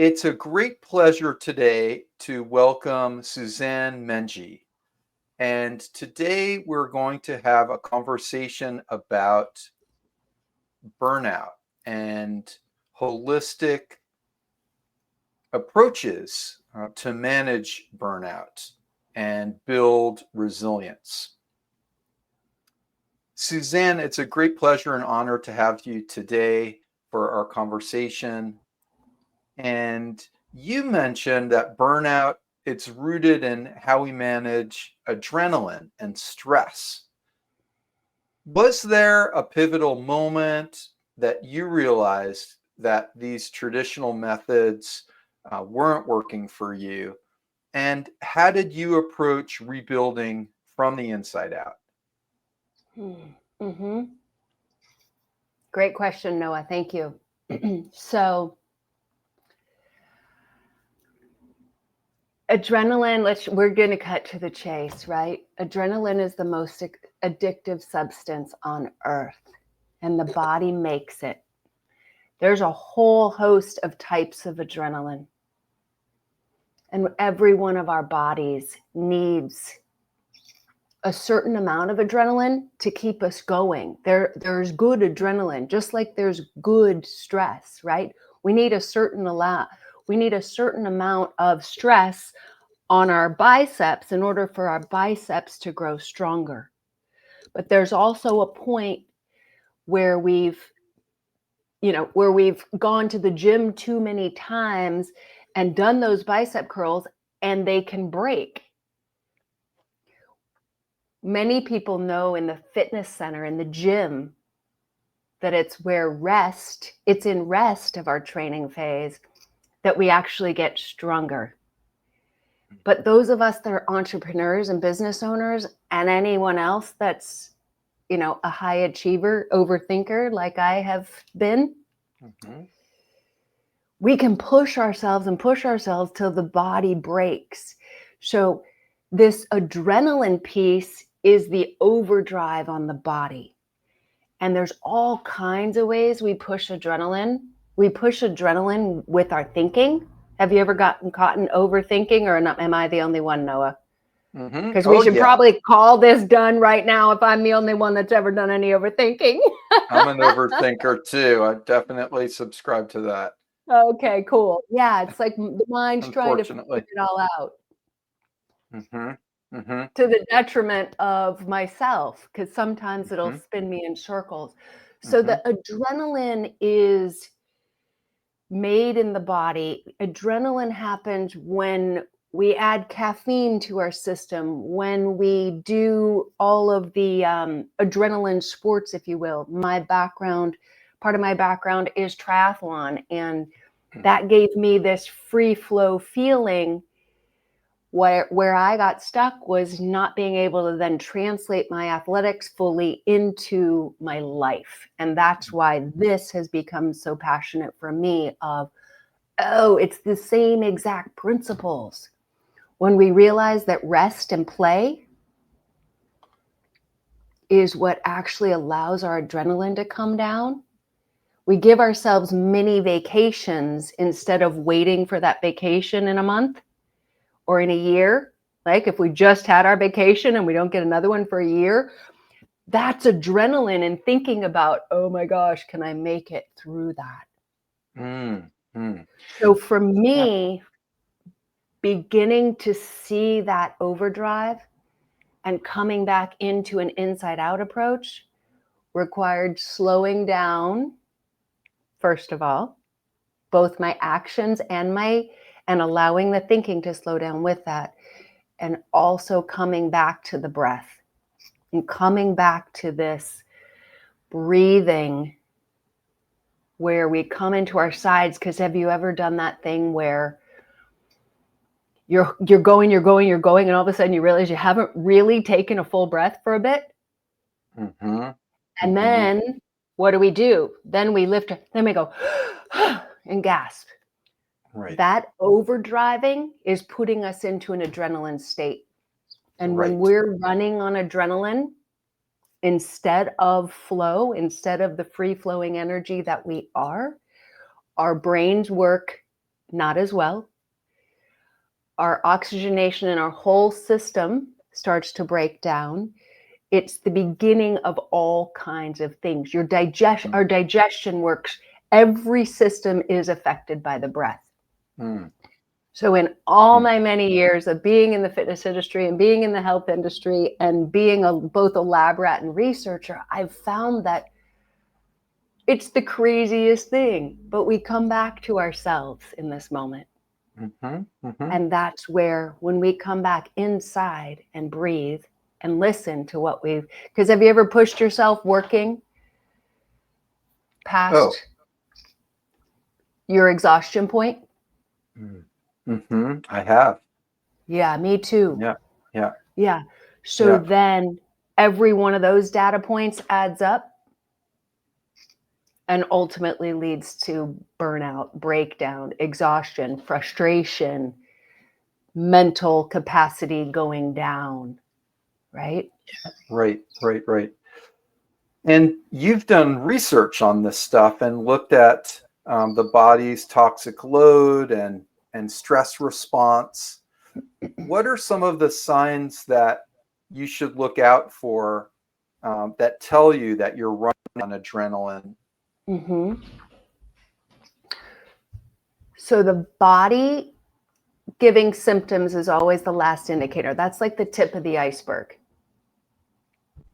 It's a great pleasure today to welcome Susanne Menge. And today we're going to have a conversation about burnout and holistic approaches to manage burnout and build resilience. Susanne, it's a great pleasure and honor to have you today for our conversation. And you mentioned that burnout, it's rooted in how we manage adrenaline and stress. Was there a pivotal moment that you realized that these traditional methods weren't working for you? And how did you approach rebuilding from the inside out? Mm-hmm. Great question, Noah. Thank you. So, adrenaline, we're going to cut to the chase, right? Adrenaline is the most addictive substance on earth, and the body makes it. There's a whole host of types of adrenaline, and every one of our bodies needs a certain amount of adrenaline to keep us going. There's good adrenaline, just like there's good stress, right? We need a certain amount of stress on our biceps in order for our biceps to grow stronger. But there's also a point where we've gone to the gym too many times and done those bicep curls, and they can break. Many people know in the fitness center, in the gym, that it's in rest of our training phase that we actually get stronger. But those of us that are entrepreneurs and business owners, and anyone else that's, a high achiever, overthinker like I have been, we can push ourselves till the body breaks. So this adrenaline piece is the overdrive on the body. And there's all kinds of ways we push adrenaline. We push adrenaline with our thinking. Have you ever gotten caught in overthinking, or am I the only one, Noah? Because we should probably call this done right now if I'm the only one that's ever done any overthinking. I'm an overthinker too. I definitely subscribe to that. Okay, cool. Yeah, it's like the mind's trying to figure it all out. To the detriment of myself, because sometimes it'll spin me in circles. So the adrenaline is made in the body. Adrenaline happens when we add caffeine to our system, when we do all of the adrenaline sports, if you will. Part of my background is triathlon, and that gave me this free flow feeling. Where I got stuck was not being able to then translate my athletics fully into my life. And that's why this has become so passionate for me it's the same exact principles. When we realize that rest and play is what actually allows our adrenaline to come down, we give ourselves mini vacations instead of waiting for that vacation in a month or in a year. Like if we just had our vacation and we don't get another one for a year, that's adrenaline and thinking about, oh my gosh, can I make it through that? So for me, beginning to see that overdrive and coming back into an inside out approach required slowing down, first of all, both my actions and allowing the thinking to slow down with that. And also coming back to the breath and coming back to this breathing where we come into our sides. Because have you ever done that thing where you're going, and all of a sudden you realize you haven't really taken a full breath for a bit? And then what do? Then we lift, then we go and gasp. Right. That overdriving is putting us into an adrenaline state. And when we're running on adrenaline, instead of flow, instead of the free flowing energy that we are, our brains work not as well. Our oxygenation in our whole system starts to break down. It's the beginning of all kinds of things. Our digestion works. Every system is affected by the breath. Mm. So in all my many years of being in the fitness industry and being in the health industry and being both a lab rat and researcher, I've found that it's the craziest thing, but we come back to ourselves in this moment. And that's where, when we come back inside and breathe and listen to what because have you ever pushed yourself working past your exhaustion point? I have. Yeah, me too. Yeah. So then every one of those data points adds up and ultimately leads to burnout, breakdown, exhaustion, frustration, mental capacity going down, right? Right. And you've done research on this stuff and looked at the body's toxic load and stress response. What are some of the signs that you should look out for that tell you that you're running on adrenaline? So the body giving symptoms is always the last indicator. That's like the tip of the iceberg.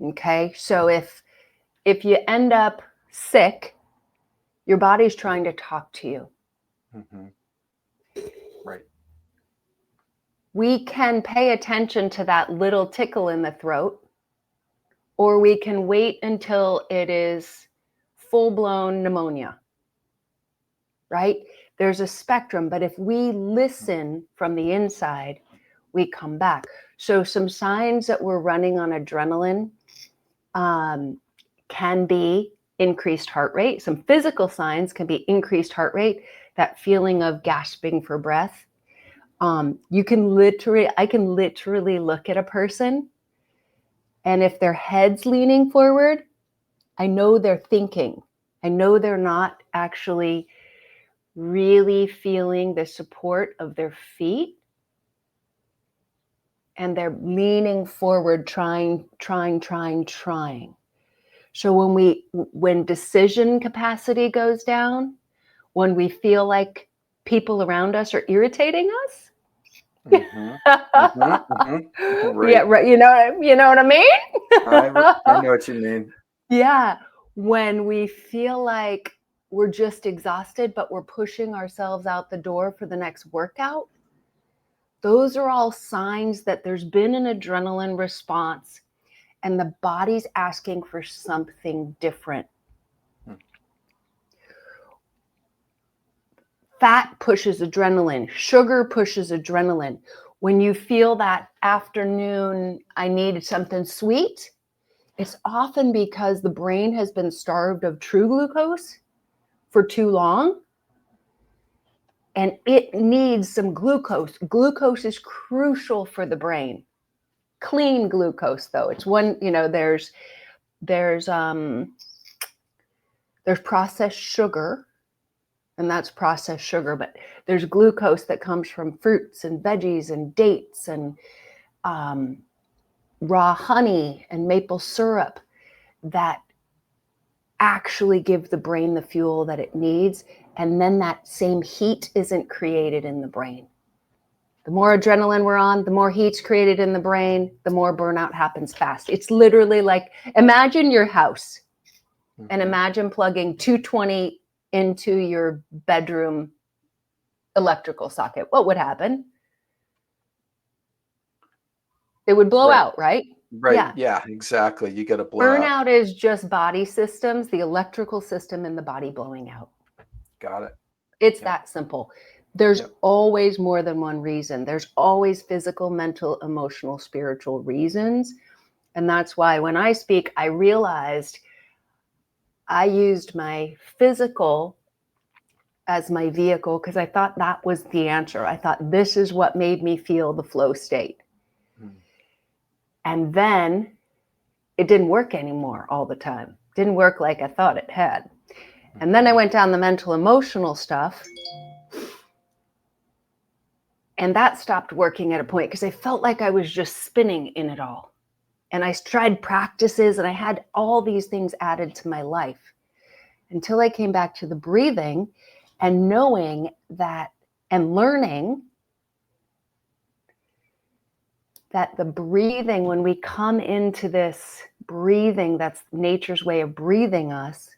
Okay, so if you end up sick, your body's trying to talk to you. Right. We can pay attention to that little tickle in the throat, or we can wait until it is full-blown pneumonia, right? There's a spectrum, but if we listen from the inside, we come back. So some signs that we're running on adrenaline can be increased heart rate. Some physical signs can be increased heart rate, that feeling of gasping for breath. I can literally look at a person, and if their head's leaning forward, I know they're thinking. I know they're not actually really feeling the support of their feet, and they're leaning forward, trying. So when decision capacity goes down, when we feel like people around us are irritating us, Right. yeah, right. You know what I mean? I know what you mean. Yeah, when we feel like we're just exhausted, but we're pushing ourselves out the door for the next workout, those are all signs that there's been an adrenaline response and the body's asking for something different. Fat pushes adrenaline. Sugar pushes adrenaline. When you feel that afternoon, I need something sweet, it's often because the brain has been starved of true glucose for too long, and it needs some glucose. Glucose is crucial for the brain. Clean glucose, though. It's one, there's processed sugar, and that's processed sugar, but there's glucose that comes from fruits and veggies and dates and raw honey and maple syrup that actually give the brain the fuel that it needs. And then that same heat isn't created in the brain. The more adrenaline we're on, the more heat's created in the brain, the more burnout happens fast. It's literally like, imagine your house and imagine plugging 220 into your bedroom electrical socket. What would happen? It would blow out, right? Right. Yeah, exactly. You get a blowout. Burnout is just body systems, the electrical system in the body blowing out. Got it. It's that simple. There's always more than one reason. There's always physical, mental, emotional, spiritual reasons. And that's why when I speak, I realized I used my physical as my vehicle because I thought that was the answer. I thought this is what made me feel the flow state. And then it didn't work anymore all the time. Didn't work like I thought it had. And then I went down the mental emotional stuff. And that stopped working at a point because I felt like I was just spinning in it all. And I tried practices and I had all these things added to my life until I came back to the breathing and knowing that and learning that the breathing, when we come into this breathing, that's nature's way of breathing us,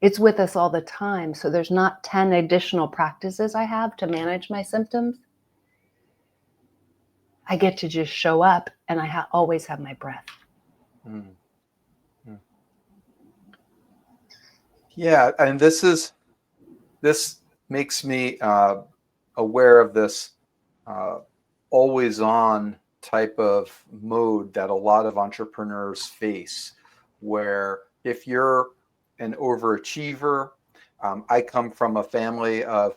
it's with us all the time. So there's not 10 additional practices I have to manage my symptoms. I get to just show up and I always have my breath. Mm. Mm. Yeah, and this makes me aware of this always on type of mode that a lot of entrepreneurs face, where if you're an overachiever, I come from a family of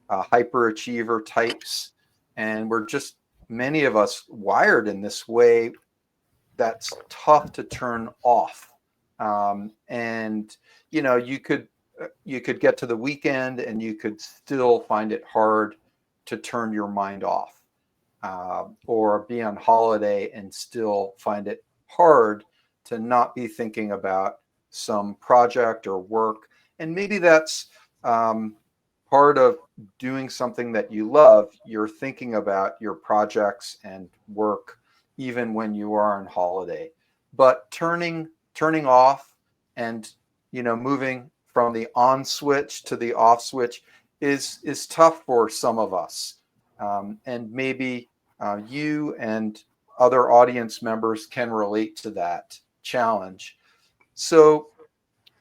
hyperachiever types, and we're just many of us wired in this way that's tough to turn off. And you could get to the weekend and you could still find it hard to turn your mind off, or be on holiday and still find it hard to not be thinking about some project or work. And maybe that's part of doing something that you love. You're thinking about your projects and work even when you are on holiday. But turning off and moving from the on switch to the off switch is tough for some of us. And maybe you and other audience members can relate to that challenge. So,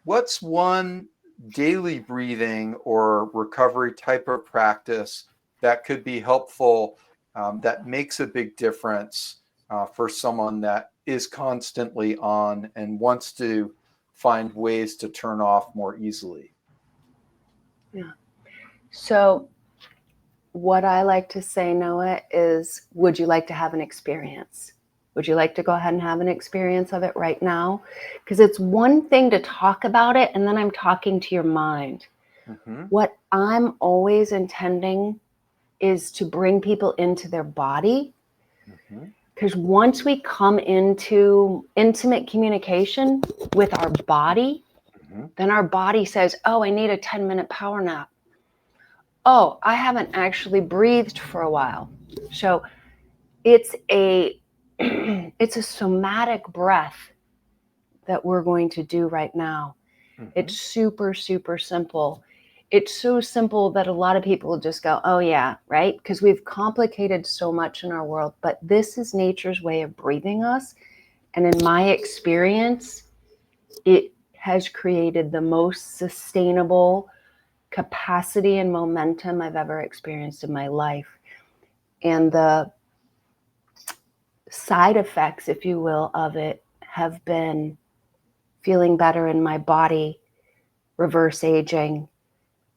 what's one daily breathing or recovery type of practice that could be helpful, that makes a big difference for someone that is constantly on and wants to find ways to turn off more easily? Yeah. So what I like to say, Noah, is would you like to have an experience? Would you like to go ahead and have an experience of it right now? Because it's one thing to talk about it, and then I'm talking to your mind. Mm-hmm. What I'm always intending is to bring people into their body. Mm-hmm. Because once we come into intimate communication with our body, Mm-hmm. then our body says, oh, I need a 10-minute power nap. Oh, I haven't actually breathed for a while. So it's a it's a somatic breath that we're going to do right now. Mm-hmm. It's super, super simple. It's so simple that a lot of people just go, oh yeah, right? Because we've complicated so much in our world, but this is nature's way of breathing us. And in my experience, it has created the most sustainable capacity and momentum I've ever experienced in my life. And the side effects, if you will, of it have been feeling better in my body, reverse aging,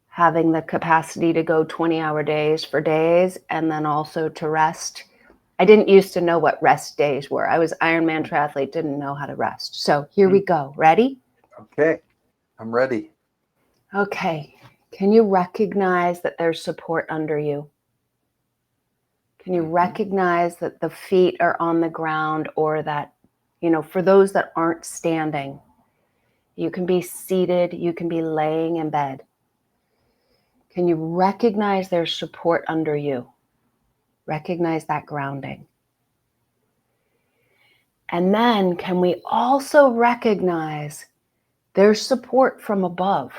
having the capacity to go 20-hour days for days, and then also to rest. I didn't used to know what rest days were. I was Ironman triathlete, didn't know how to rest. So here we go. Ready? Okay, I'm ready. Okay. Can you recognize that there's support under you? Can you recognize that the feet are on the ground, or that, for those that aren't standing, you can be seated, you can be laying in bed. Can you recognize there's support under you? Recognize that grounding. And then can we also recognize there's support from above?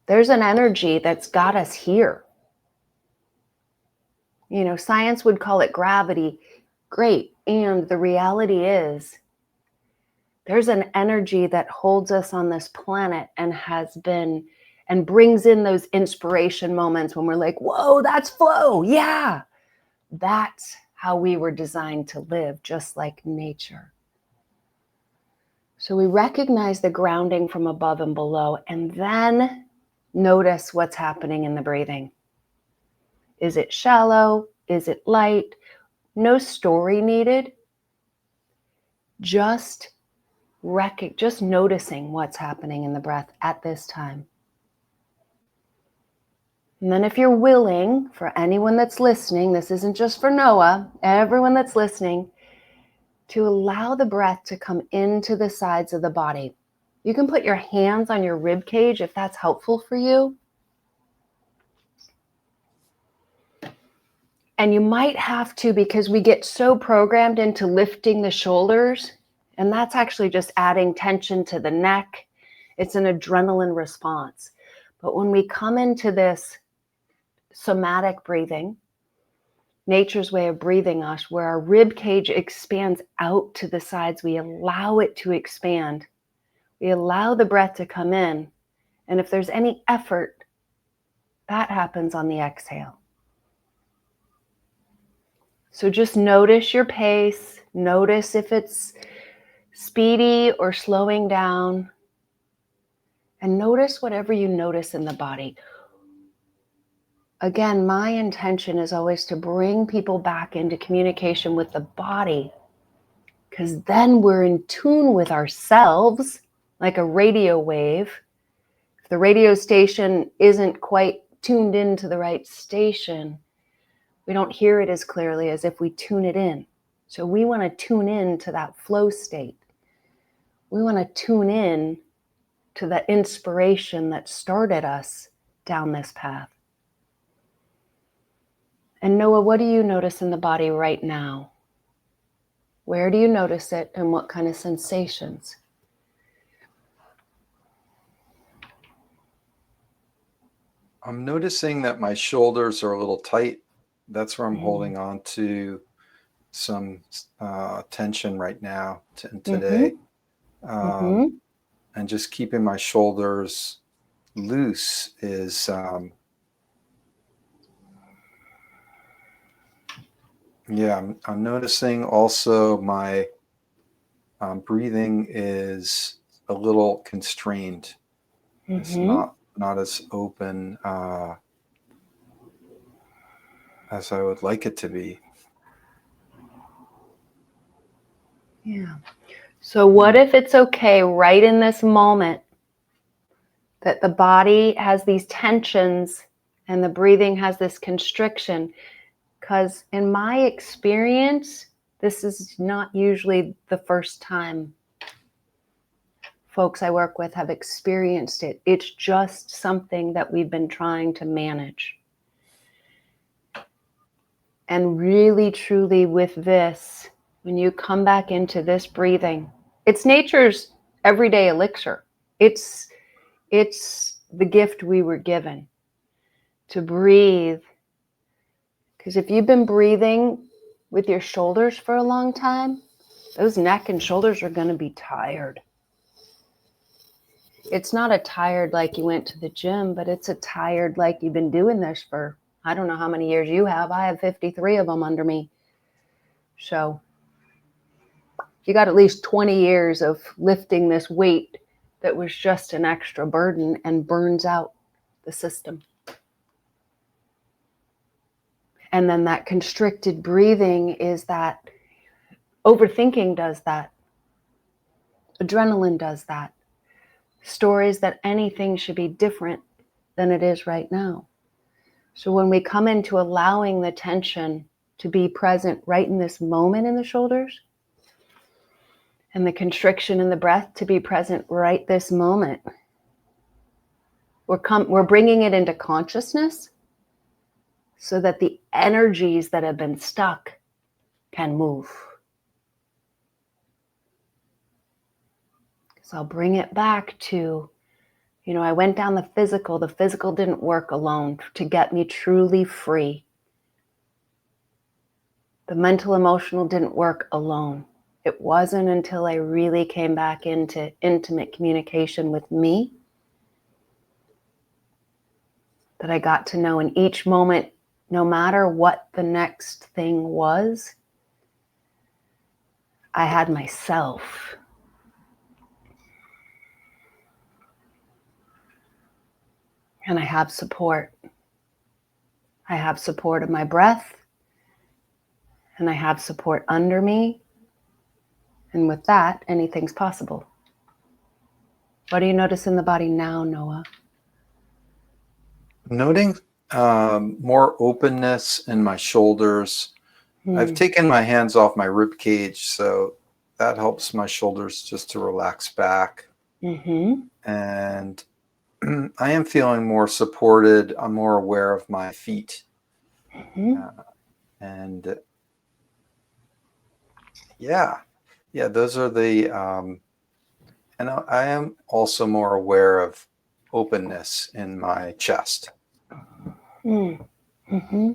There's an energy that's got us here. Science would call it gravity. Great. And the reality is there's an energy that holds us on this planet and has been and brings in those inspiration moments when we're like, whoa, that's flow. Yeah. That's how we were designed to live, just like nature. So we recognize the grounding from above and below, and then notice what's happening in the breathing. Is it shallow? Is it light? No story needed. Just noticing what's happening in the breath at this time. And then if you're willing, for anyone that's listening, this isn't just for Noah, everyone that's listening, to allow the breath to come into the sides of the body. You can put your hands on your rib cage if that's helpful for you. And you might have to, because we get so programmed into lifting the shoulders, and that's actually just adding tension to the neck. It's an adrenaline response. But when we come into this somatic breathing, nature's way of breathing us, where our rib cage expands out to the sides, we allow it to expand. We allow the breath to come in. And if there's any effort, that happens on the exhale. So just notice your pace. Notice if it's speedy or slowing down. And notice whatever you notice in the body. Again, my intention is always to bring people back into communication with the body, because then we're in tune with ourselves, like a radio wave. If the radio station isn't quite tuned into the right station, we don't hear it as clearly as if we tune it in. So we want to tune in to that flow state. We want to tune in to the inspiration that started us down this path. And Noah, what do you notice in the body right now? Where do you notice it, and what kind of sensations? I'm noticing that my shoulders are a little tight. That's where I'm Mm-hmm. holding on to some tension right now today. Mm-hmm. And just keeping my shoulders loose is I'm noticing also my breathing is a little constrained. Mm-hmm. It's not as open as I would like it to be. Yeah. So what if it's okay right in this moment that the body has these tensions and the breathing has this constriction? Because in my experience, this is not usually the first time folks I work with have experienced it. It's just something that we've been trying to manage. And really, truly with this, when you come back into this breathing, it's nature's everyday elixir. It's the gift we were given to breathe. Because if you've been breathing with your shoulders for a long time, those neck and shoulders are going to be tired. It's not a tired like you went to the gym, but it's a tired like you've been doing this for, I don't know how many years you have. I have 53 of them under me. So you got at least 20 years of lifting this weight that was just an extra burden and burns out the system. And then that constricted breathing is that overthinking does that. Adrenaline does that. Stories that anything should be different than it is right now. So when we come into allowing the tension to be present right in this moment in the shoulders, and the constriction in the breath to be present right this moment, we're bringing it into consciousness so that the energies that have been stuck can move. So I'll bring it back to, I went down the physical. The physical didn't work alone to get me truly free. The mental, emotional didn't work alone. It wasn't until I really came back into intimate communication with me that I got to know in each moment, no matter what the next thing was, I had myself. And I have support. I have support of my breath. And I have support under me. And with that, anything's possible. What do you notice in the body now, Noah? Noting more openness in my shoulders. I've taken my hands off my rib cage, so that helps my shoulders just to relax back. Mm-hmm. And I am feeling more supported. I'm more aware of my feet. Mm-hmm. And yeah, those are the, and I am also more aware of openness in my chest. Mm-hmm.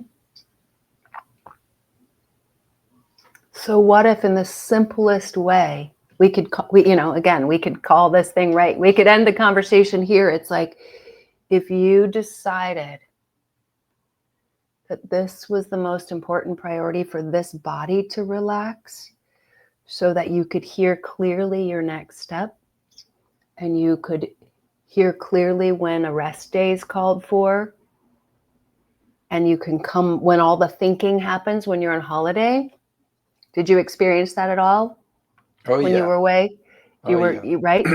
So what if in the simplest way we could, again, we could call this thing right. We could end the conversation here. It's like, if you decided that this was the most important priority for this body to relax so that you could hear clearly your next step and you could hear clearly when a rest day is called for, and you can come when all the thinking happens when you're on holiday. Did you experience that at all? Oh, When you yeah. were away? Oh, yeah. You right?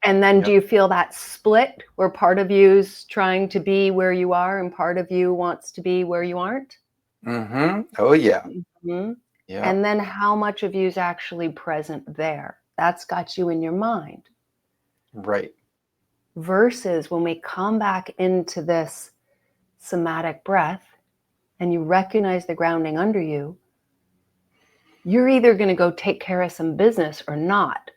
And then do Yep. you feel that split where part of you's trying to be where you are and part of you wants to be where you aren't? Mm-hmm. Oh, yeah. Mm-hmm. Yeah. And then how much of you is actually present there? That's got you in your mind. Right. Versus when we come back into this somatic breath and you recognize the grounding under you, you're either going to go take care of some business or not.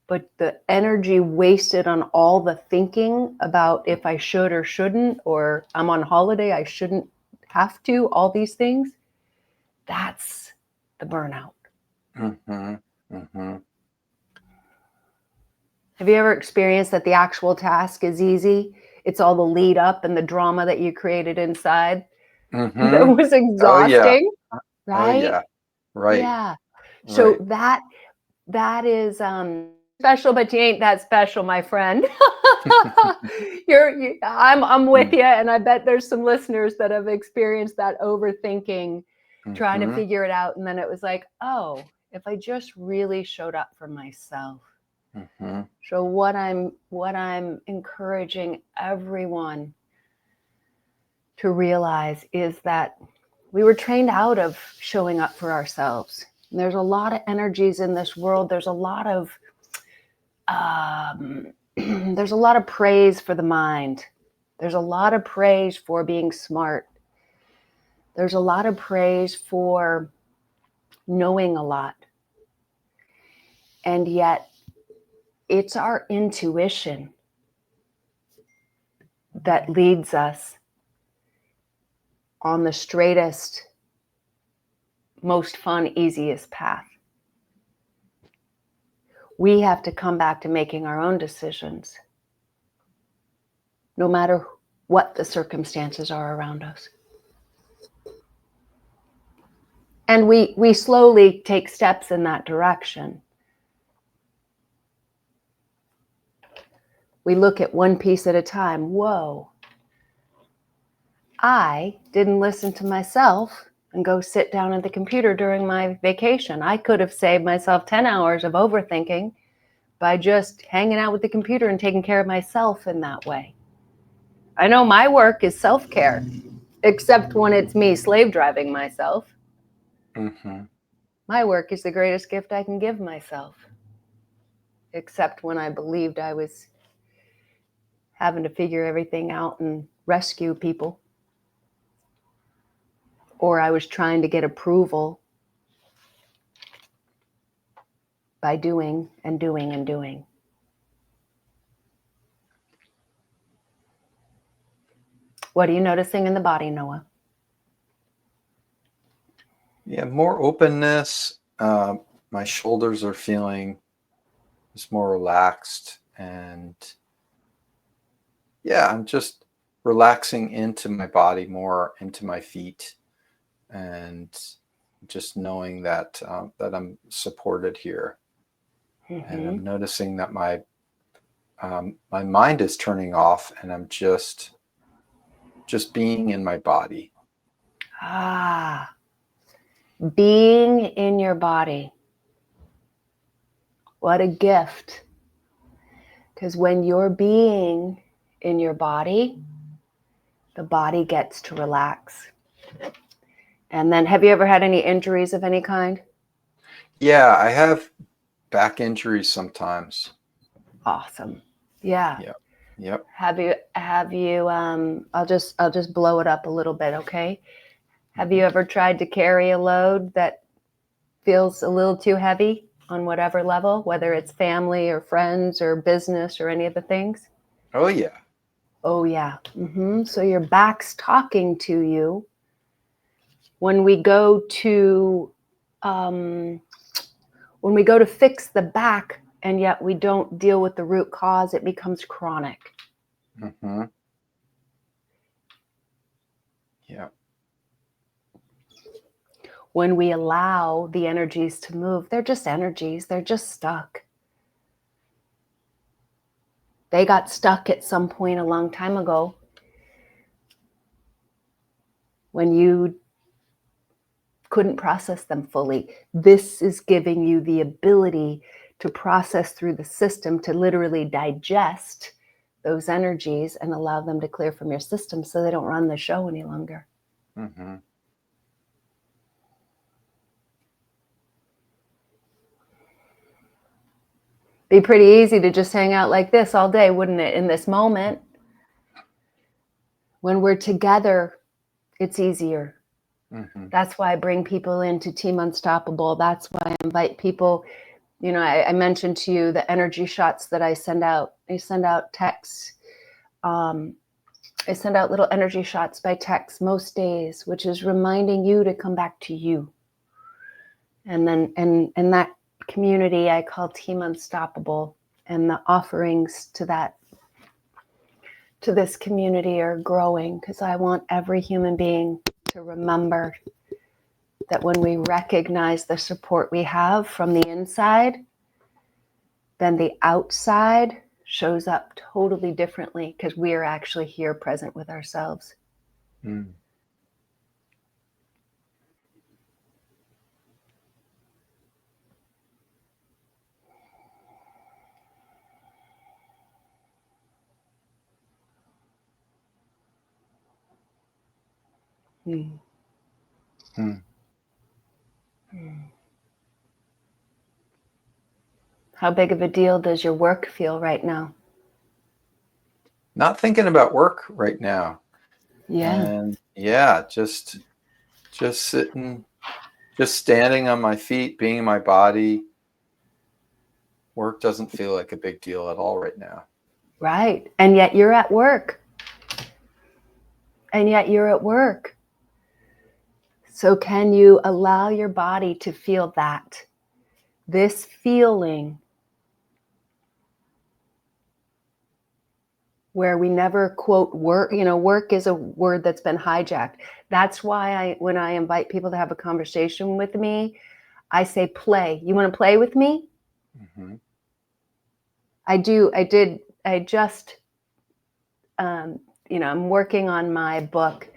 But the energy wasted on all the thinking about if I should or shouldn't, or I'm on holiday, I shouldn't have to, all these things, that's the burnout. Mm-hmm. Mm-hmm. Have you ever experienced that the actual task is easy? It's all the lead up and the drama that you created inside that Mm-hmm. was Oh, yeah. exhausting, Oh, right? yeah. Right. Yeah. So Right. that is special, but you ain't that special, my friend. I'm with you, and I bet there's some listeners that have experienced that overthinking, trying to Mm-hmm. figure it out, and then it was like, oh, if I just really showed up for myself. Mm-hmm. So what I'm encouraging everyone to realize is that we were trained out of showing up for ourselves. And there's a lot of energies in this world. There's a lot of there's a lot of praise for the mind. There's a lot of praise for being smart. There's a lot of praise for knowing a lot. And yet it's our intuition that leads us on the straightest, most fun, easiest path. We have to come back to making our own decisions, no matter what the circumstances are around us. And we slowly take steps in that direction. We look at one piece at a time. Whoa, I didn't listen to myself and go sit down at the computer during my vacation. I could have saved myself 10 hours of overthinking by just hanging out with the computer and taking care of myself in that way. I know my work is self-care, except when it's me slave driving myself. Mm-hmm. My work is the greatest gift I can give myself, except when I believed I was having to figure everything out and rescue people, or I was trying to get approval by doing and doing and doing. What are you noticing in the body, Noah? Yeah, more openness. My shoulders are feeling just more relaxed, and yeah, I'm just relaxing into my body more, into my feet, and just knowing that that I'm supported here. And I'm noticing that my mind is turning off, and I'm just being in my body. Ah, being in your body. What a gift. Because when you're being in your body, the body gets to relax. And then, have you ever had any injuries of any kind? Yeah, I have back injuries sometimes. Awesome. Yeah. Yep. Yep. Have you I'll just blow it up a little bit, okay? Have you ever tried to carry a load that feels a little too heavy on whatever level, whether it's family or friends or business or any of the things? Oh yeah. Oh yeah. So your back's talking to you. When we go to fix the back, and yet we don't deal with the root cause, it becomes chronic. Mm-hmm. Yeah. When we allow the energies to move, they're just energies, they're just stuck. They got stuck at some point a long time ago when you couldn't process them fully. This is giving you the ability to process through the system, to literally digest those energies and allow them to clear from your system so they don't run the show any longer. Mm-hmm. Be pretty easy to just hang out like this all day, wouldn't it, in this moment? When we're together, it's easier. Mm-hmm. That's why I bring people into Team Unstoppable. That's why I invite people. You know, I mentioned to you the energy shots that I send out. I send out texts. I send out little energy shots by text most days, which is reminding you to come back to you. And then, and that community I call Team Unstoppable, and the offerings to this community are growing, because I want every human being to remember that when we recognize the support we have from the inside, then the outside shows up totally differently, because we are actually here present with ourselves. Mm. Mm. Mm. How big of a deal does your work feel right now? Not thinking about work right now. Yeah. And yeah, just sitting, just standing on my feet, being in my body. Work doesn't feel like a big deal at all right now. Right. And yet you're at work. So can you allow your body to feel that? This feeling where we never quote work. You know, work is a word that's been hijacked. That's why when I invite people to have a conversation with me, I say play. You want to play with me? Mm-hmm. I'm working on my book,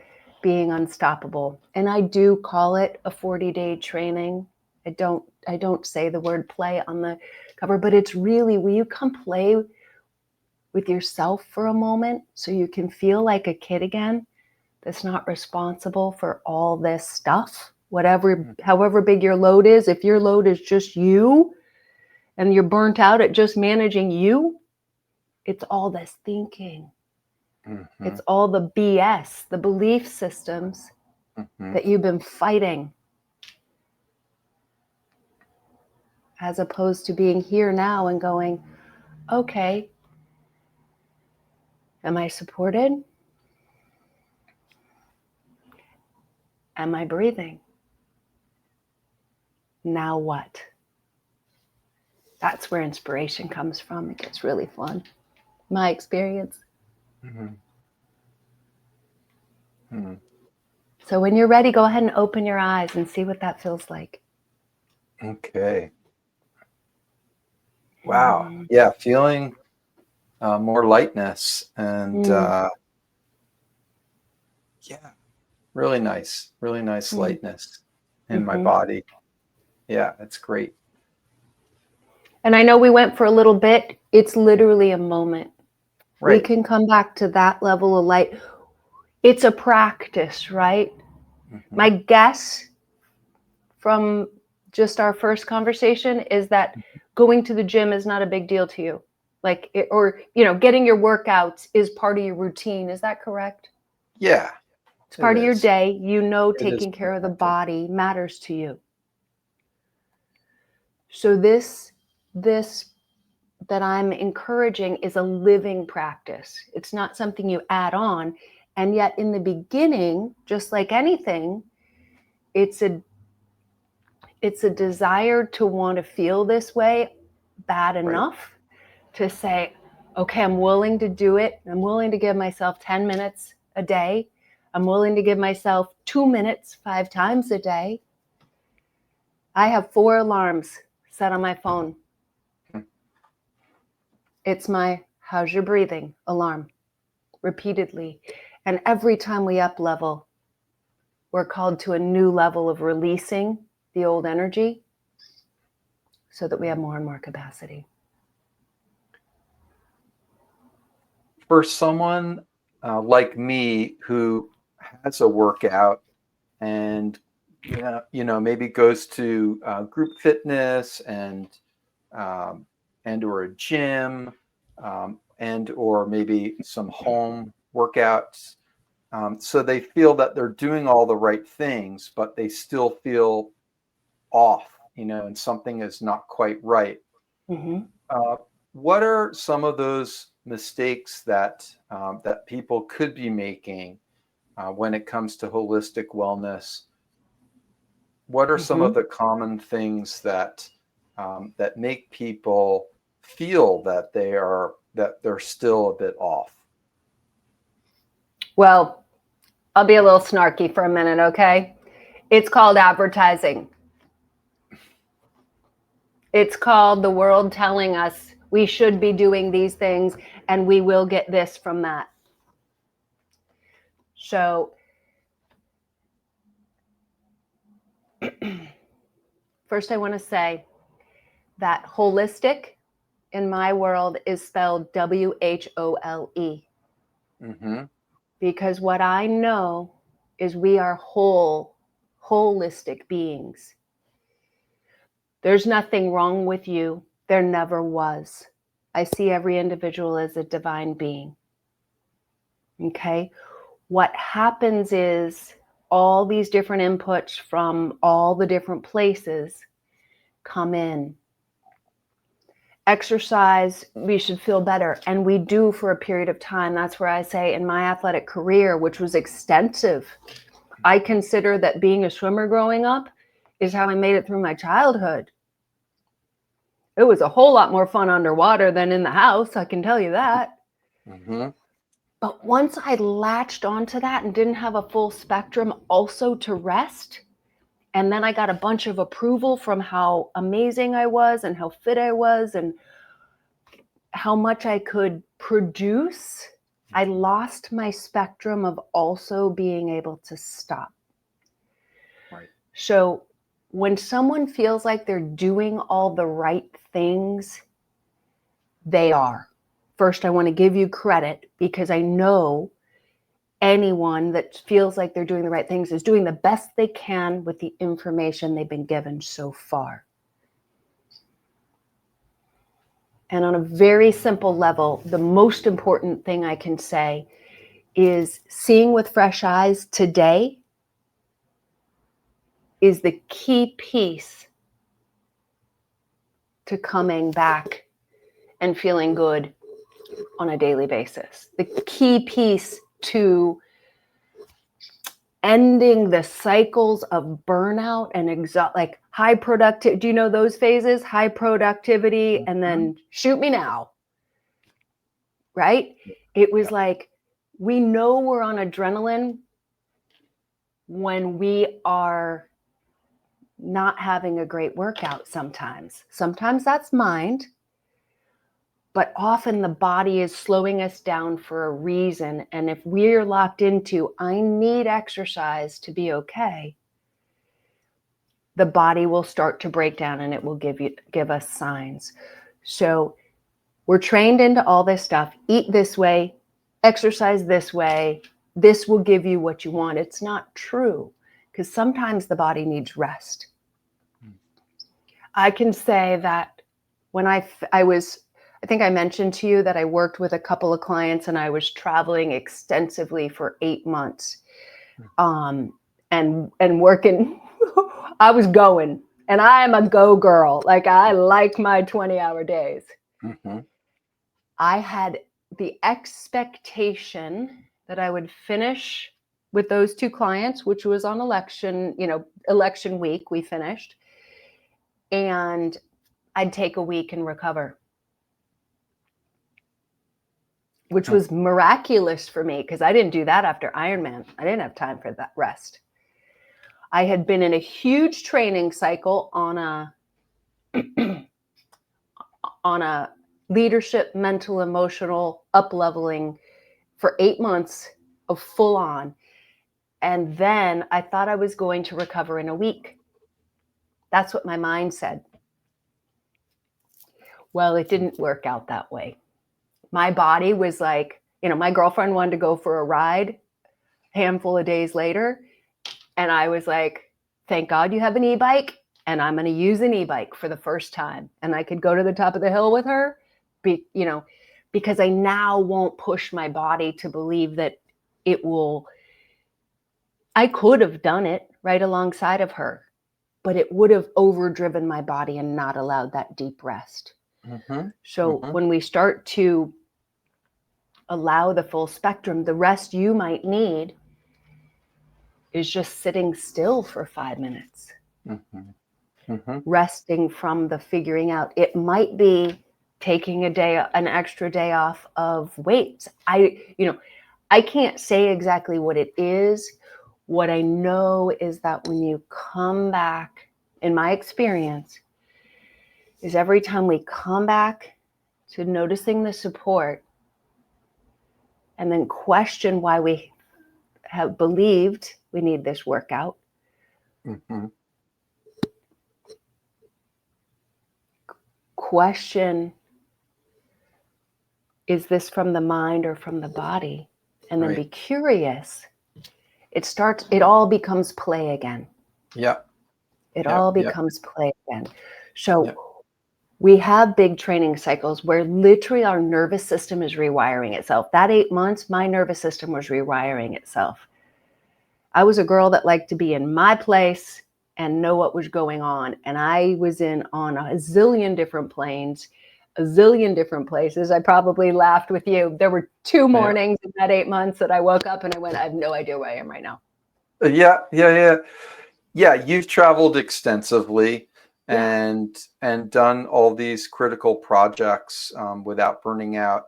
Being Unstoppable, and I do call it a 40-day training. I don't say the word play on the cover, but it's really, will you come play with yourself for a moment so you can feel like a kid again that's not responsible for all this stuff, however big your load is. If your load is just you and you're burnt out at just managing you, it's all this thinking. Mm-hmm. It's all the BS, the belief systems Mm-hmm. that you've been fighting, as opposed to being here now and going, okay, am I supported? Am I breathing? Now what? That's where inspiration comes from. It gets really fun. My experience. Mm-hmm. Mm-hmm. So when you're ready, go ahead and open your eyes and see what that feels like. Okay. Wow. Yeah, feeling more lightness and yeah, really nice lightness in my body. Yeah, it's great. And I know we went for a little bit. It's literally a moment. Right. We can come back to that level of light. It's a practice, right? Mm-hmm. My guess from just our first conversation is that going to the gym is not a big deal to you. Like, or, getting your workouts is part of your routine. Is that correct? Yeah, It's it part of your is. day. It is Taking care of the protected. body matters to you. So this that I'm encouraging is a living practice. It's not something you add on. And yet in the beginning, just like anything, it's a desire to want to feel this way bad enough to say, okay, I'm willing to do it. I'm willing to give myself 10 minutes a day. I'm willing to give myself 2 minutes 5 times a day. I have 4 alarms set on my phone. It's my how's your breathing alarm repeatedly. And every time we up level, we're called to a new level of releasing the old energy so that we have more and more capacity. For someone like me who has a workout and maybe goes to group fitness and or a gym and or maybe some home workouts, so they feel that they're doing all the right things, but they still feel off, and something is not quite right. Mm-hmm. What are some of those mistakes that people could be making when it comes to holistic wellness? What are some of the common things that make people feel that they're still a bit off? Well, I'll be a little snarky for a minute, okay? It's called advertising. It's called the world telling us we should be doing these things and we will get this from that. So first I want to say that holistic in my world is spelled WHOLE. Mm-hmm. Because what I know is we are holistic beings. There's nothing wrong with you. There never was. I see every individual as a divine being. Okay? What happens is all these different inputs from all the different places come in. Exercise, we should feel better. And we do for a period of time. That's where I say in my athletic career, which was extensive, I consider that being a swimmer growing up is how I made it through my childhood. It was a whole lot more fun underwater than in the house, I can tell you that. Mm-hmm. But once I latched onto that and didn't have a full spectrum also to rest, and then I got a bunch of approval from how amazing I was and how fit I was and how much I could produce, I lost my spectrum of also being able to stop. Right. So when someone feels like they're doing all the right things, they are. First, I want to give you credit because I know anyone that feels like they're doing the right things is doing the best they can with the information they've been given so far. And on a very simple level, the most important thing I can say is seeing with fresh eyes today is the key piece to coming back and feeling good on a daily basis. The key piece to ending the cycles of burnout and like high productivity. Do you know those phases? High productivity and then shoot me now, right? It was like, we know we're on adrenaline when we are not having a great workout sometimes. Sometimes that's mind, but often the body is slowing us down for a reason. And if we're locked into, I need exercise to be okay, the body will start to break down and it will give us signs. So we're trained into all this stuff. Eat this way, exercise this way, this will give you what you want. It's not true, because sometimes the body needs rest. I can say that when I think I mentioned to you that I worked with a couple of clients and I was traveling extensively for 8 months, and working. I was going, and I am a go girl. Like, I like my 20-hour days. Mm-hmm. I had the expectation that I would finish with those 2 clients, which was on election week, we finished, and I'd take a week and recover, which was miraculous for me, because I didn't do that after Ironman. I didn't have time for that rest. I had been in a huge training cycle on a leadership, mental, emotional up-leveling for 8 months of full on. And then I thought I was going to recover in a week. That's what my mind said. Well, it didn't work out that way. My body was like, my girlfriend wanted to go for a ride a handful of days later. And I was like, thank God you have an e-bike, and I'm going to use an e-bike for the first time. And I could go to the top of the hill with her, because I now won't push my body to believe that it will. I could have done it right alongside of her, but it would have overdriven my body and not allowed that deep rest. Mm-hmm. So Mm-hmm. when we start to allow the full spectrum, the rest you might need is just sitting still for 5 minutes, Mm-hmm. Mm-hmm. resting from the figuring out. It might be taking an extra day off of weights. I can't say exactly what it is. What I know is that when you come back, in my experience, is every time we come back to noticing the support and then question why we have believed we need this workout, Mm-hmm. question, is this from the mind or from the body? And then be curious. It all becomes play again. Yeah. It Yep, all yep. becomes play again. So Yep. we have big training cycles where literally our nervous system is rewiring itself. That 8 months, my nervous system was rewiring itself. I was a girl that liked to be in my place and know what was going on. And I was on a zillion different planes, a zillion different places. I probably laughed with you. There were 2 mornings in that 8 months that I woke up and I went, I have no idea where I am right now. Yeah. You've traveled extensively Yeah. and done all these critical projects without burning out.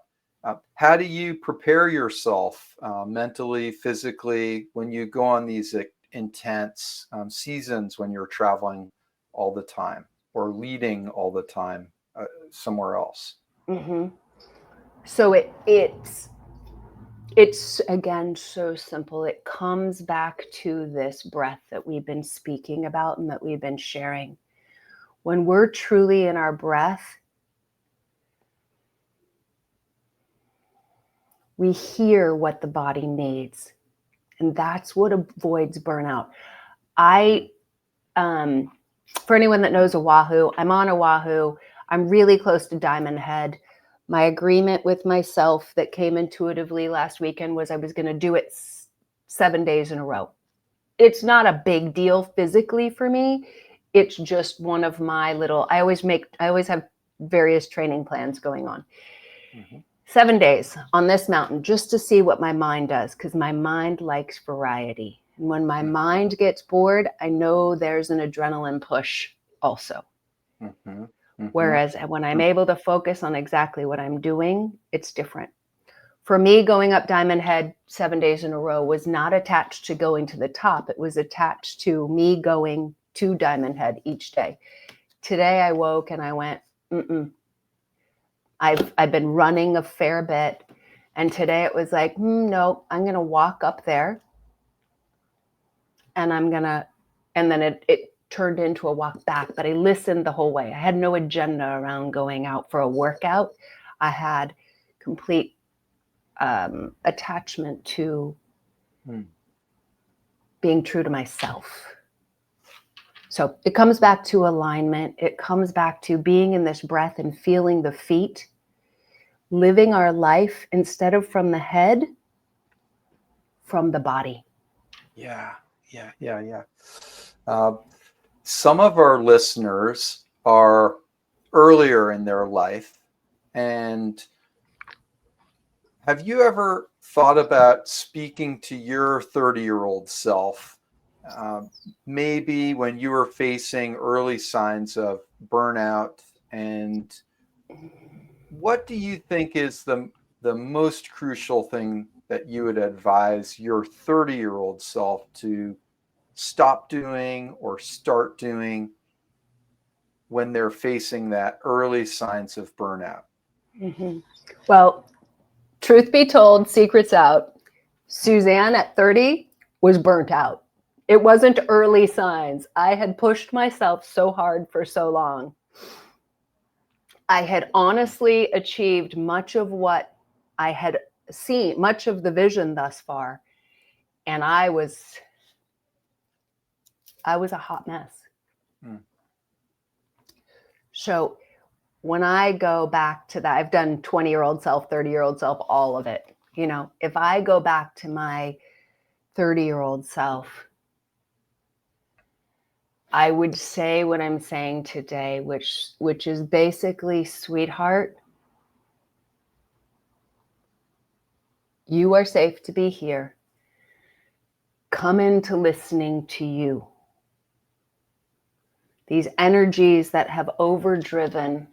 How do you prepare yourself mentally, physically, when you go on these intense seasons when you're traveling all the time or leading all the time somewhere else? Mm-hmm. So it's again so simple. It comes back to this breath that we've been speaking about and that we've been sharing. When we're truly in our breath, we hear what the body needs. And that's what avoids burnout. For anyone that knows Oahu, I'm on Oahu. I'm really close to Diamond Head. My agreement with myself that came intuitively last weekend was I was going to do it 7 days in a row. It's not a big deal physically for me. It's just one of my I always have various training plans going on. Mm-hmm. 7 days on this mountain just to see what my mind does, because my mind likes variety. And when my mind gets bored, I know there's an adrenaline push also. Mm-hmm. Mm-hmm. Whereas when I'm able to focus on exactly what I'm doing, it's different. For me, going up Diamond Head 7 days in a row was not attached to going to the top. It was attached to me going to Diamond Head each day. Today I woke and I went, I've been running a fair bit. And today it was like, no, I'm going to walk up there and then it turned into a walk back, but I listened the whole way. I had no agenda around going out for a workout. I had complete attachment to Mm. Being true to myself. So it comes back to alignment. It comes back to being in this breath and feeling the feet, living our life instead of from the head, from the body. Yeah. Some of our listeners are earlier in their life. And have you ever thought about speaking to your 30-year-old self, maybe when you were facing early signs of burnout? And what do you think is the most crucial thing that you would advise your 30-year-old self to stop doing or start doing when they're facing that early signs of burnout? Mm-hmm. Well, truth be told, secrets out. Susanne at 30 was burnt out. It wasn't early signs. I had pushed myself so hard for so long. I had honestly achieved much of what I had seen, much of the vision thus far. And I was a hot mess. Mm. So when I go back to that, I've done 20-year-old self, 30-year-old self, all of it. You know, if I go back to my 30-year-old self, I would say what I'm saying today, which is basically, sweetheart, you are safe to be here. Come into listening to you. These energies that have overdriven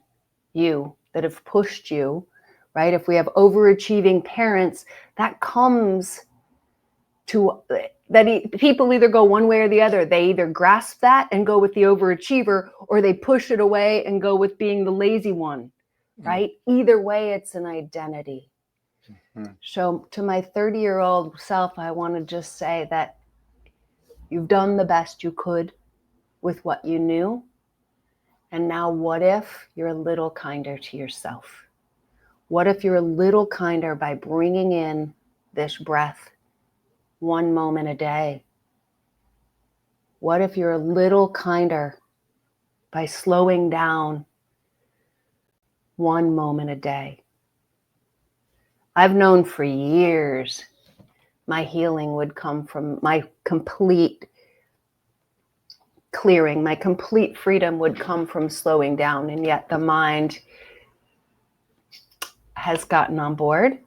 you, that have pushed you, right? If we have overachieving parents, that comes to people either go one way or the other. They either grasp that and go with the overachiever, or they push it away and go with being the lazy one, right? Either way, it's an identity. Mm. So to my 30-year-old self, I want to just say that you've done the best you could with what you knew. And now what if you're a little kinder to yourself? What if you're a little kinder by bringing in this breath 1 moment a day? What if you're a little kinder by slowing down 1 moment a day? I've known for years my healing would come from my complete clearing, my complete freedom would come from slowing down. And yet the mind has gotten on board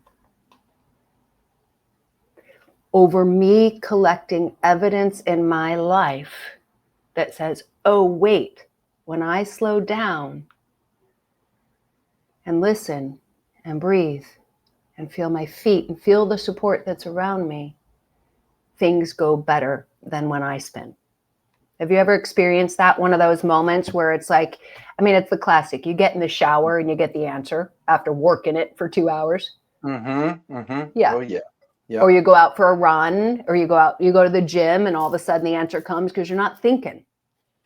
over me collecting evidence in my life that says, oh, wait, when I slow down and listen and breathe and feel my feet and feel the support that's around me, things go better than when I spin. Have you ever experienced that? One of those moments where it's like, I mean, it's the classic. You get in the shower and you get the answer after working it for 2 hours. Mm-hmm. Mm-hmm. Yeah. Oh, yeah. Yeah. Or you go out for a run, or you go to the gym, and all of a sudden the answer comes because you're not thinking.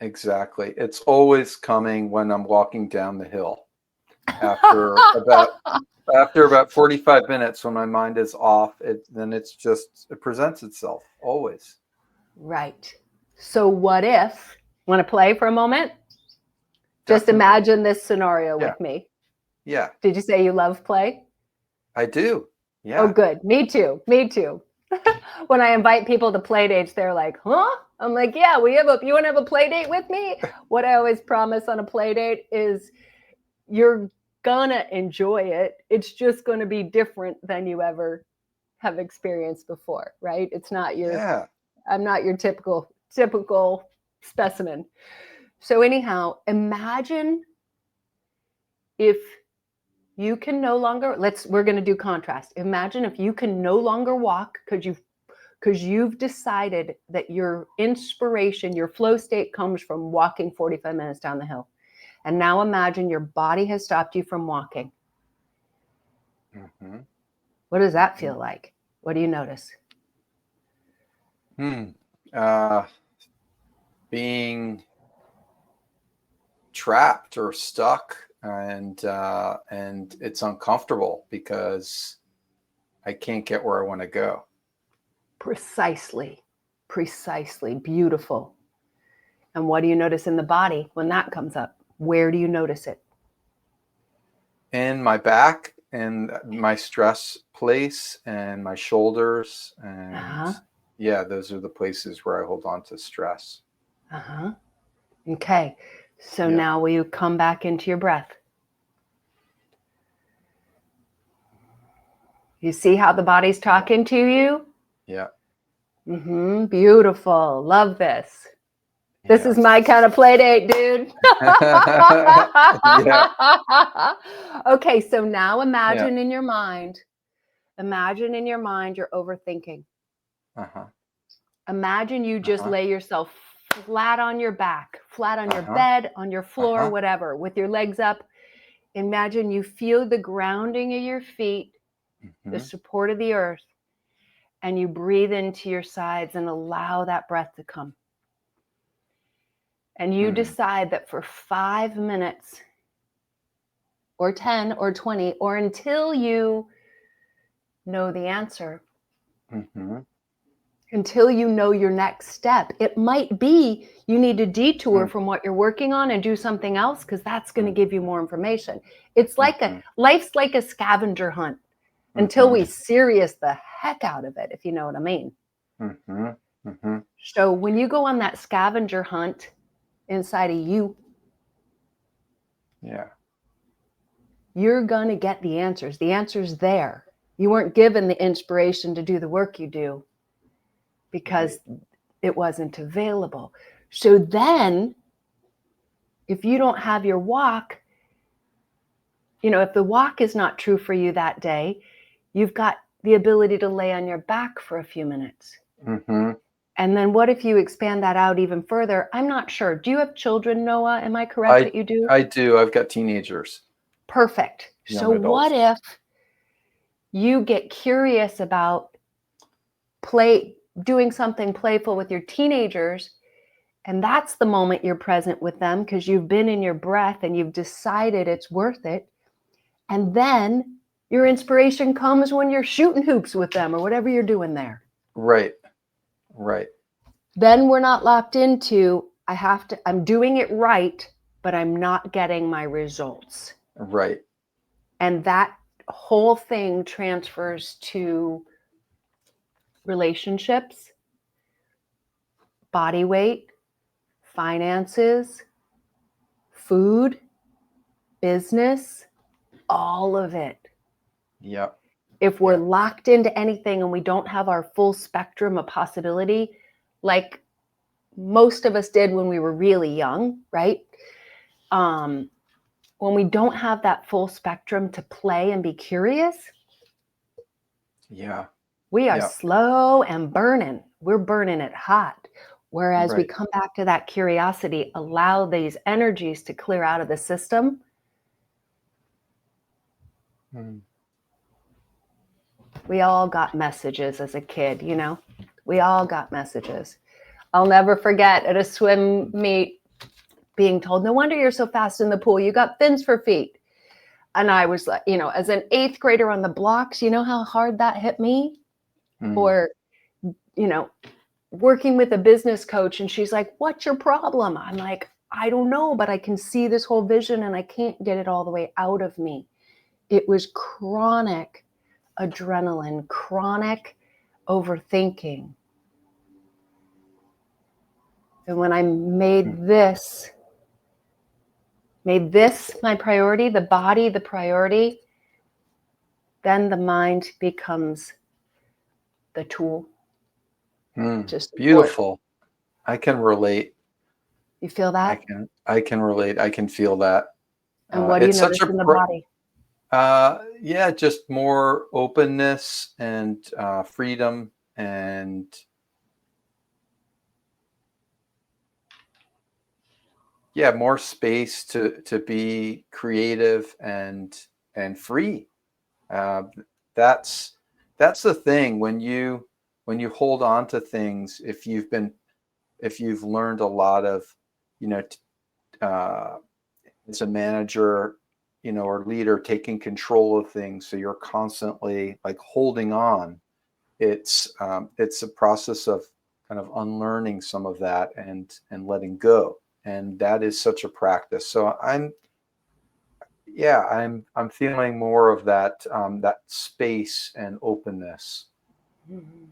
Exactly. It's always coming when I'm walking down the hill after about 45 minutes, when my mind is off. It presents itself always. Right. So what if, want to play for a moment? Just Definitely. imagine this scenario Yeah. with me. Yeah, Did you say you love play? I do. Oh, Yeah. good. Me too. When I invite people to play dates, they're like, huh? I'm like, yeah, you want to have a play date with me? What I always promise on a play date is you're gonna enjoy it. It's just going to be different than you ever have experienced before, right? It's not I'm not your typical specimen. So anyhow, imagine if you can no longer, we're going to do contrast. Imagine if you can no longer walk because you've decided that your inspiration, your flow state comes from walking 45 minutes down the hill. And now imagine your body has stopped you from walking. Mm-hmm. What does that feel like? What do you notice? Being trapped or stuck, and it's uncomfortable because I can't get where I want to go. Precisely. Precisely. Beautiful. And what do you notice in the body when that comes up? Where do you notice it? In my back and my stress place and my shoulders. And Uh-huh. yeah, those are the places where I hold on to stress. Uh-huh. Okay. So Yeah. now will you come back into your breath? You see how the body's talking to you? Yeah. Beautiful. Love this. This is Yeah. my kind of play date, dude. Yeah. Okay, so now Yeah. imagine in your mind you're overthinking. Uh-huh. Imagine you just Uh-huh. lay yourself flat on your back, flat on your Uh-huh. bed, on your floor, Uh-huh. whatever, with your legs up. Imagine you feel the grounding of your feet, the Mm-hmm. support of the earth, and you breathe into your sides and allow that breath to come. And you decide that for 5 minutes or 10 or 20 or until you know the answer, Mm-hmm. until you know your next step. It might be you need to detour Mm-hmm. from what you're working on and do something else because that's going to give you more information. It's like Mm-hmm. life's like a scavenger hunt until we serious the heck out of it, if you know what I mean. Mm-hmm. Mm-hmm. So when you go on that scavenger hunt inside of you, Yeah. you're going to get the answers. The answer's there. You weren't given the inspiration to do the work you do because it wasn't available. So then, if you don't have your walk, if the walk is not true for you that day, you've got the ability to lay on your back for a few minutes. Mm-hmm. And then what if you expand that out even further? I'm not sure. Do you have children, Noah? Am I correct that you do? I do. I've got teenagers. Perfect. So Young adults. what if you get curious about doing something playful with your teenagers, and that's the moment you're present with them because you've been in your breath and you've decided it's worth it. And then your inspiration comes when you're shooting hoops with them or whatever you're doing there. Right. Right. Then we're not locked into, I'm doing it right, but I'm not getting my results. Right. And that whole thing transfers to relationships, body weight, finances, food, business, all of it. Yep. If we're locked into anything and we don't have our full spectrum of possibility, like most of us did when we were really young, right? When we don't have that full spectrum to play and be curious, we are slow and burning. We're burning it hot. Whereas we come back to that curiosity, allow these energies to clear out of the system. We all got messages as a kid, we all got messages. I'll never forget at a swim meet being told, no wonder you're so fast in the pool. You got fins for feet. And I was like, as an 8th grader on the blocks, you know how hard that hit me? Or, working with a business coach and she's like, what's your problem? I'm like, I don't know, but I can see this whole vision and I can't get it all the way out of me. It was chronic adrenaline, chronic overthinking. And when I made this my priority, the body the priority, then the mind becomes the tool. Beautiful. I can relate. You feel that? I can relate. I can feel that. And what do you notice in the body? Just more openness and freedom and more space to be creative and free. That's the thing when you hold on to things. If you've learned a lot of, as a manager, or leader, taking control of things, so you're constantly like holding on it's a process of kind of unlearning some of that and letting go. And that is such a practice. So I'm feeling more of that that space and openness. Mhm.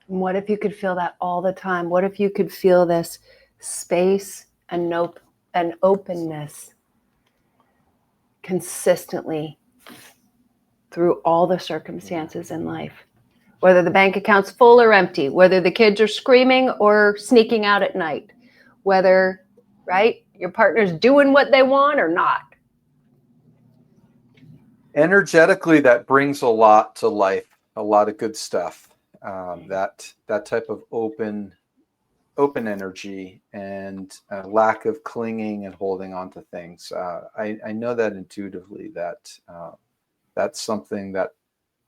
What if you could feel that all the time? What if you could feel this space and openness consistently through all the circumstances in life? Whether the bank account's full or empty, whether the kids are screaming or sneaking out at night, whether, right, your partner's doing what they want or not. Energetically, that brings a lot to life, a lot of good stuff. That type of open energy and lack of clinging and holding on to things. I know that intuitively that that's something that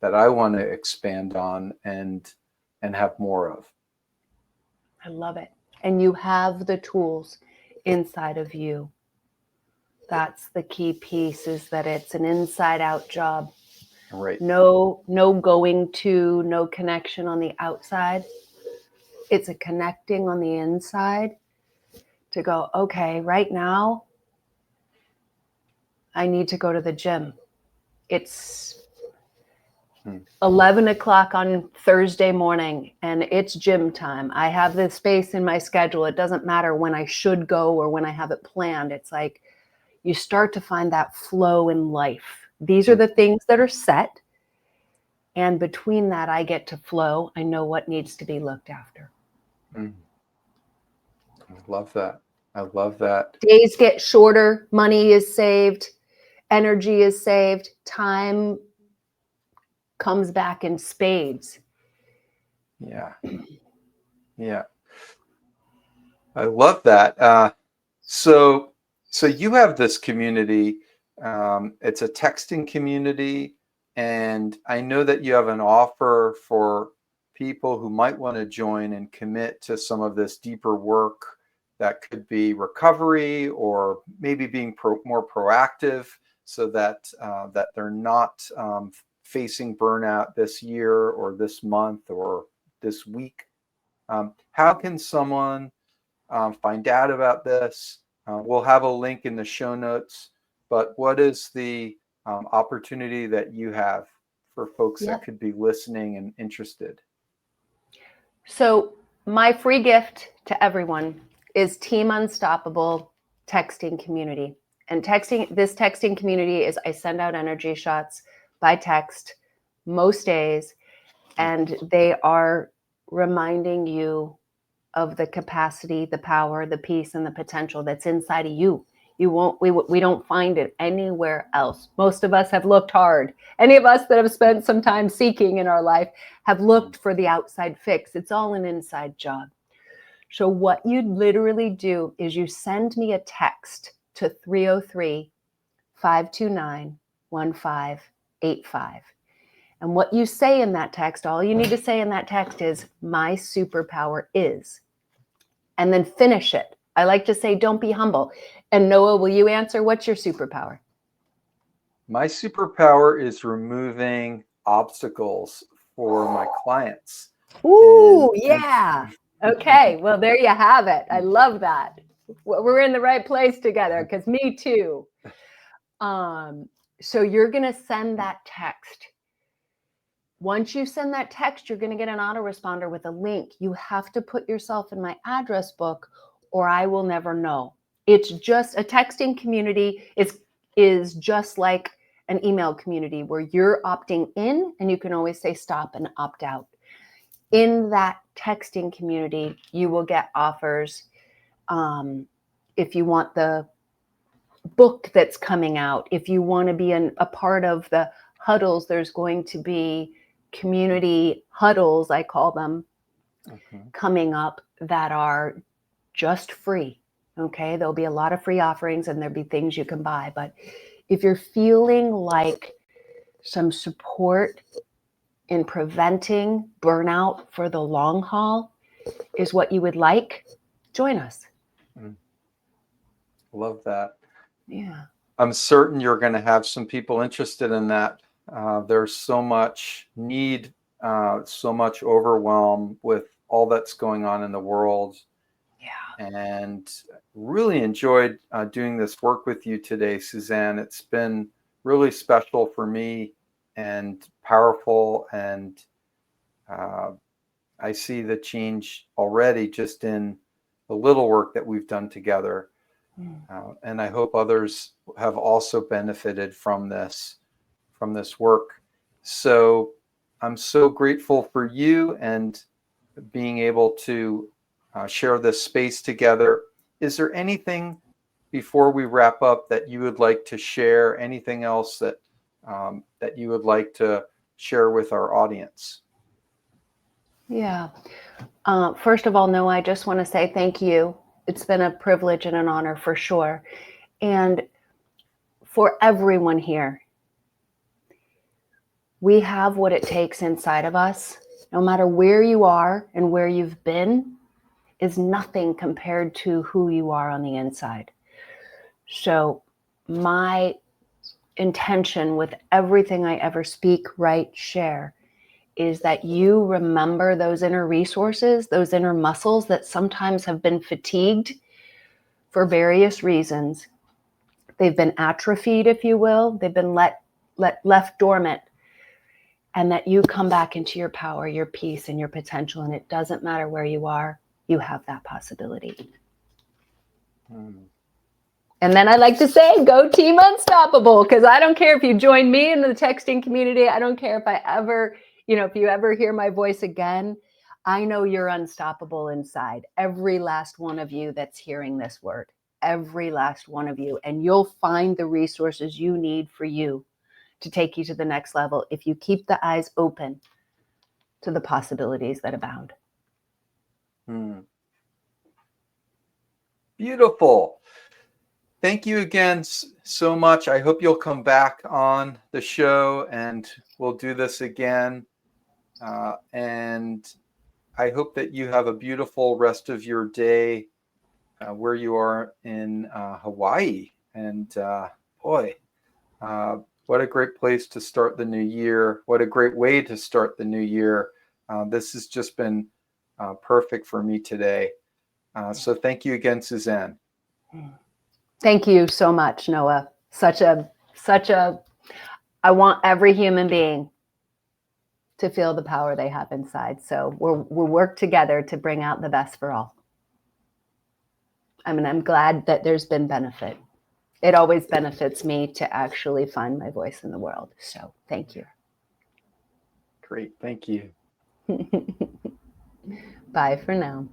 I want to expand on and have more of. I love it. And you have the tools inside of you. That's the key piece, is that it's an inside out job. Right. No going to, no connection on the outside. It's a connecting on the inside to go, okay, right now I need to go to the gym. It's 11 o'clock on Thursday morning and it's gym time. I have this space in my schedule. It doesn't matter when I should go or when I have it planned. It's like you start to find that flow in life. These are the things that are set. And between that, I get to flow. I know what needs to be looked after. I love that. I love that. Days get shorter. Money is saved. Energy is saved. Time comes back in spades. Yeah. Yeah. I love that. So you have this community. It's a texting community, and I know that you have an offer for people who might want to join and commit to some of this deeper work that could be recovery or maybe being more proactive, so that that they're not facing burnout this year or this month or this week. How can someone find out about this? We'll have a link in the show notes, but what is the opportunity that you have for folks that could be listening and interested? So my free gift to everyone is Team Unstoppable texting community. And this texting community is, I send out energy shots by text most days, and they are reminding you of the capacity, the power, the peace, and the potential that's inside of you. We don't find it anywhere else. Most of us have looked hard. Any of us that have spent some time seeking in our life have looked for the outside fix. It's all an inside job. So what you literally do is you send me a text to 303-529-1585. And what you say in that text, all you need to say in that text is, my superpower is, and then finish it. I like to say, don't be humble. And Noah, will you answer? What's your superpower? My superpower is removing obstacles for my clients. Ooh, yeah. Okay, well, there you have it. I love that. We're in the right place together, because me too. So you're going to send that text. Once you send that text, you're going to get an autoresponder with a link. You have to put yourself in my address book, or I will never know. It's just a texting community is just like an email community where you're opting in and you can always say stop and opt out. In that texting community, you will get offers. If you want the book that's coming out, if you want to be a part of the huddles, there's going to be community huddles, I call them, coming up that are just free. Okay, there'll be a lot of free offerings and there'll be things you can buy. But if you're feeling like some support in preventing burnout for the long haul is what you would like, join us. Love that. Yeah. I'm certain you're going to have some people interested in that. There's so much need so much overwhelm with all that's going on in the world. Yeah. And really enjoyed doing this work with you today, Susanne. It's been really special for me and powerful. And I see the change already just in the little work that we've done together. And I hope others have also benefited from this work. So I'm so grateful for you and being able to share this space together. Is there anything before we wrap up that you would like to share? Anything else that that you would like to share with our audience? Yeah. First of all, Noah, I just want to say thank you. It's been a privilege and an honor for sure. And for everyone here, we have what it takes inside of us. No matter where you are and where you've been, is nothing compared to who you are on the inside. So my intention with everything I ever speak, write, share, is that you remember those inner resources, those inner muscles that sometimes have been fatigued for various reasons. They've been atrophied, if you will. They've been left dormant. And that you come back into your power, your peace, and your potential. And it doesn't matter where you are, you have that possibility. And then I like to say, go Team Unstoppable, because I don't care if you join me in the texting community. I don't care if if you ever hear my voice again, I know you're unstoppable inside. Every last one of you that's hearing this word, every last one of you. And you'll find the resources you need for you to take you to the next level if you keep the eyes open to the possibilities that abound. Beautiful. Thank you again so much. I hope you'll come back on the show and we'll do this again. And I hope that you have a beautiful rest of your day where you are in Hawaii. And boy, what a great place to start the new year. What a great way to start the new year. This has just been perfect for me today. So thank you again, Susanne. Thank you so much, Noah. I want every human being to feel the power they have inside. So we'll work together to bring out the best for all. I'm glad that there's been benefit. It always benefits me to actually find my voice in the world. So thank you. Great. Thank you. Bye for now.